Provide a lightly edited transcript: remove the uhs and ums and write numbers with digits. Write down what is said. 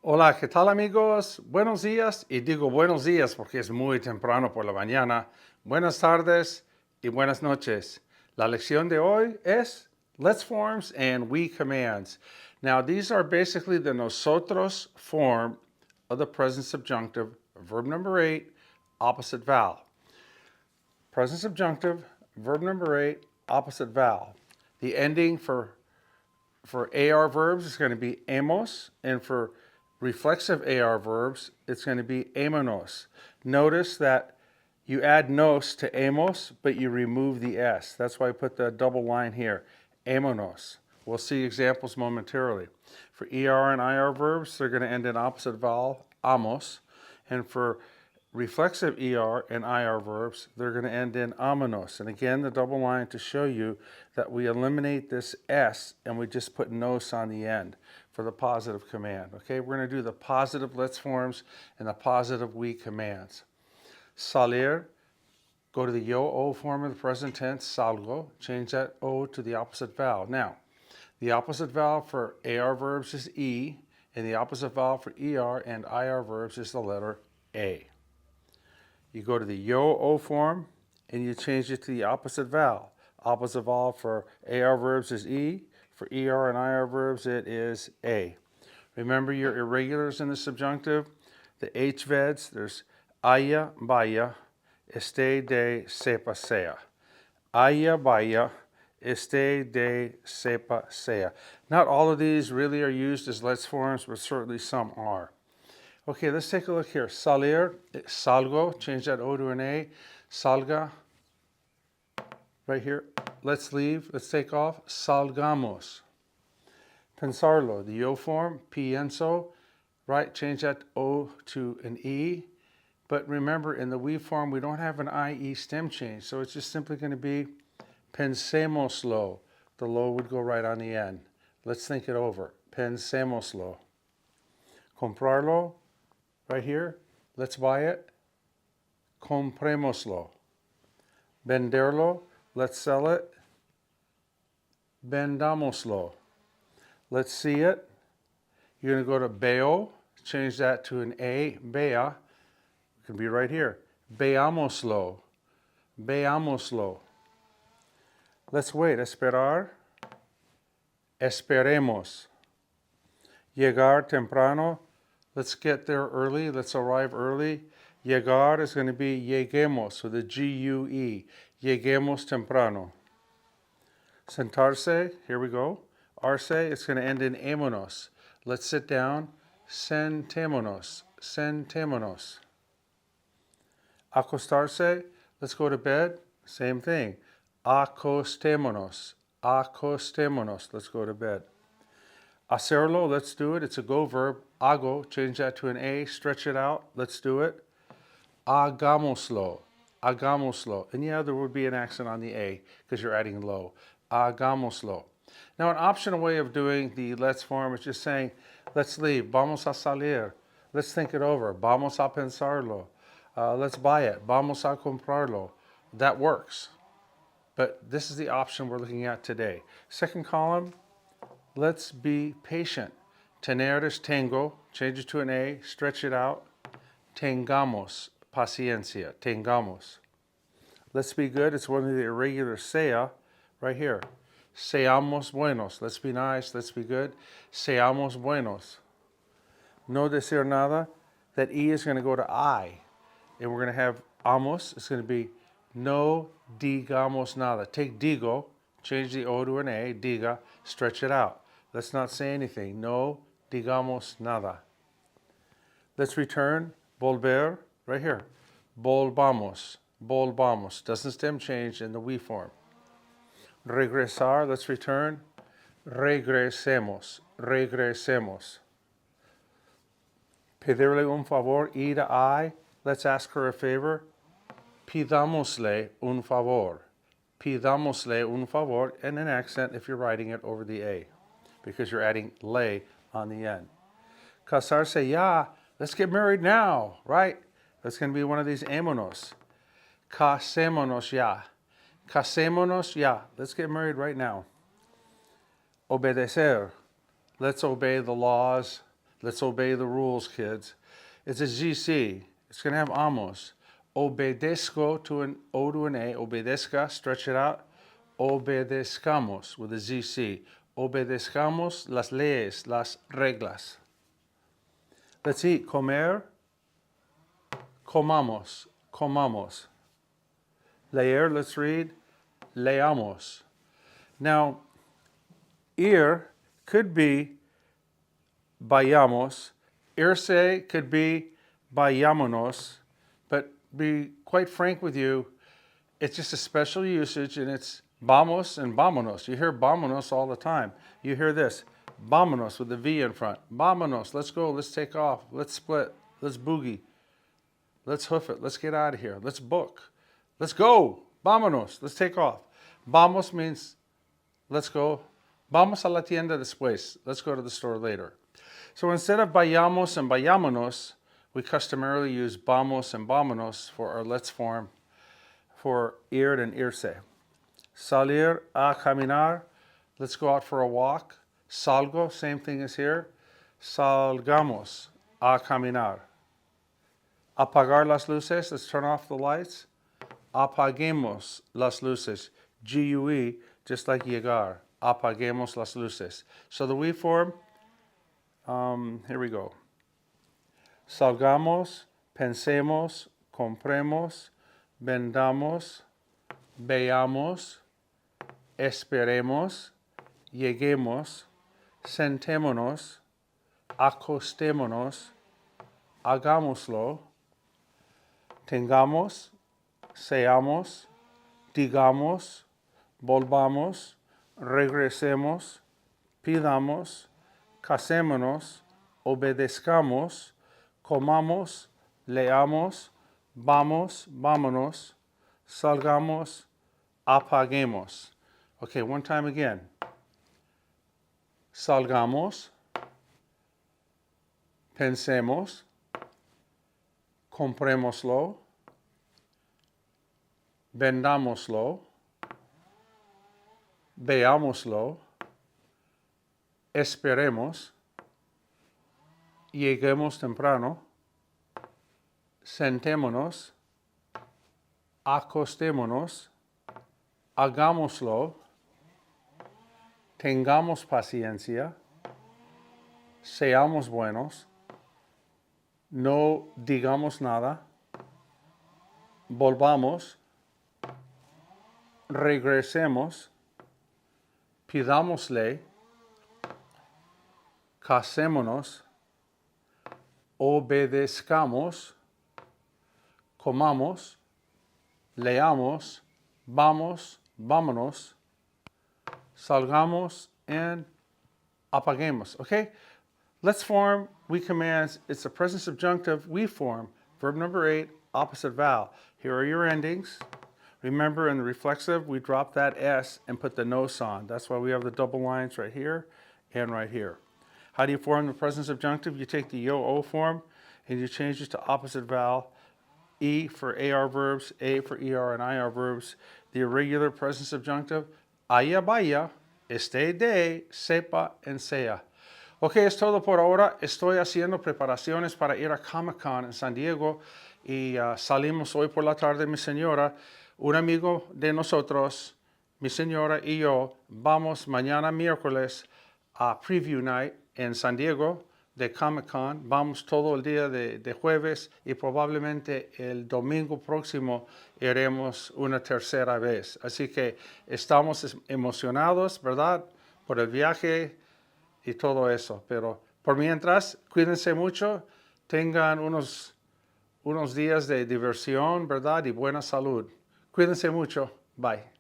Hola, ¿qué tal amigos? Buenos días, y digo buenos días porque es muy temprano por la mañana. Buenas tardes y buenas noches. La lección de hoy es let's forms and we commands. Now these are basically the nosotros form of the present subjunctive, verb number 8, opposite vowel. Present subjunctive, verb number 8, opposite vowel. The ending for AR verbs, it's going to be amos, and for reflexive AR verbs, it's going to be amonos. Notice that you add nos to amos, but you remove the S. That's why I put the double line here, amonos. We'll see examples momentarily. For ER and IR verbs, they're going to end in opposite vowel, amos. And for reflexive ER and IR verbs, they're going to end in ominos. And again, the double line to show you that we eliminate this S and we just put nos on the end for the positive command. Okay, we're going to do the positive let's forms and the positive we commands. Salir, go to the yo-o form of the present tense, salgo, change that O to the opposite vowel. Now, the opposite vowel for AR verbs is E, and the opposite vowel for ER and IR verbs is the letter A. You go to the yo-o form and you change it to the opposite vowel. Opposite vowel for AR verbs is E. For ER and IR verbs, it is A. Remember your irregulars in the subjunctive. The H-veds, there's haya, vaya, esté, de, sepa, sea. Haya, vaya, esté, de, sepa, sea. Not all of these really are used as let's forms, but certainly some are. Okay, let's take a look here. Salir, salgo, change that O to an A. Salga, right here. Let's leave, let's take off. Salgamos. Pensarlo, the yo form, pienso, right? Change that O to an E. But remember, in the we form, we don't have an IE stem change, so it's just simply going to be pensémoslo. The lo would go right on the end. Let's think it over. Pensémoslo. Comprarlo, right here. Let's buy it. Comprémoslo. Venderlo. Let's sell it. Vendámoslo. Let's see it. You're going to go to veo. Change that to an A. Vea. It can be right here. Veámoslo. Veámoslo. Let's wait. Esperar. Esperemos. Llegar temprano. Let's get there early. Let's arrive early. Llegar is going to be lleguemos with a G-U-E. Lleguemos temprano. Sentarse, here we go. Arse, it's going to end in émonos. Let's sit down. Sentémonos. Sentémonos. Acostarse, let's go to bed. Same thing. Acostémonos. Acostémonos. Let's go to bed. Hacerlo, let's do it. It's a go verb. Hago, change that to an A, stretch it out. Let's do it. Hagámoslo. Hagámoslo. And yeah, there would be an accent on the A because you're adding lo. Hagámoslo. Now, an optional way of doing the let's form is just saying, let's leave. Vamos a salir. Let's think it over. Vamos a pensarlo. Let's buy it. Vamos a comprarlo. That works. But this is the option we're looking at today. Second column, let's be patient. Tener is tengo. Change it to an A. Stretch it out. Tengamos. Paciencia. Tengamos. Let's be good. It's one of the irregular sea right here. Seamos buenos. Let's be nice. Let's be good. Seamos buenos. No decir nada. That E is going to go to I. And we're going to have amos. It's going to be no digamos nada. Take digo. Change the O to an A. Diga. Stretch it out. Let's not say anything. No digamos nada. Let's return. Volver. Right here. Volvamos. Volvamos. Doesn't stem change in the we form. Regresar, let's return. Regresemos. Regresemos. Pedirle un favor, I to I. Let's ask her a favor. Pidámosle un favor. Pidámosle un favor, and an accent if you're writing it over the A, because you're adding le on the end. Casarse ya. Let's get married now, right? That's going to be one of these émonos. Casémonos ya. Casémonos ya. Let's get married right now. Obedecer. Let's obey the laws. Let's obey the rules, kids. It's a GC. It's going to have amos. Obedezco to an O to an A. Obedezca, stretch it out. Obedezcamos with a ZC. Obedezcamos las leyes, las reglas. Let's eat. Comer. Comamos. Comamos. Leer, let's read. Leamos. Now, ir could be vayamos. Irse could be vayámonos. But be quite frank with you, it's just a special usage, and it's vamos and vámonos. You hear vámonos all the time. You hear this, vámonos with the V in front. Vámonos, let's go, let's take off, let's split, let's boogie, let's hoof it, let's get out of here, let's book, let's go, vámonos, let's take off. Vamos means let's go. Vamos a la tienda después. Let's go to the store later. So instead of vayamos and vayámonos, we customarily use vamos and vámonos for our let's form for ir and irse. Salir a caminar, let's go out for a walk. Salgo, same thing as here. Salgamos a caminar. Apagar las luces, let's turn off the lights. Apaguemos las luces. GUE, just like llegar. Apaguemos las luces. So the we form, here we go. Salgamos, pensemos, compremos, vendamos, veamos, esperemos, lleguemos, sentémonos, acostémonos, hagámoslo, tengamos, seamos, digamos, volvamos, regresemos, pidamos, casémonos, obedezcamos, comamos, leamos, vamos, vámonos, salgamos, apaguemos. Okay, one time again. Salgamos, pensemos, comprémoslo, vendámoslo, veámoslo, esperemos, lleguemos temprano, sentémonos, acostémonos, hagámoslo, tengamos paciencia, seamos buenos, no digamos nada, volvamos, regresemos, pidámosle, casémonos, obedezcamos, comamos, leamos, vamos, vámonos, salgamos, and apaguemos. Okay? Let's form we commands. It's a present subjunctive we form. Verb number 8, opposite vowel. Here are your endings. Remember, in the reflexive, we drop that S and put the nos on. That's why we have the double lines right here and right here. How do you form the present subjunctive? You take the yo-o form and you change it to opposite vowel. E for AR verbs, A for ER and IR verbs. The irregular present subjunctive, haya, vaya, esté de, sepa, and sea. Ok, es todo por ahora. Estoy haciendo preparaciones para ir a Comic-Con en San Diego y salimos hoy por la tarde, mi señora. Un amigo de nosotros, mi señora y yo, vamos mañana miércoles a Preview Night en San Diego de Comic-Con. Vamos todo el día de jueves y probablemente el domingo próximo iremos una tercera vez. Así que estamos emocionados, ¿verdad? Por el viaje y todo eso. Pero por mientras, cuídense mucho, tengan unos días de diversión, ¿verdad? Y buena salud. Cuídense mucho. Bye.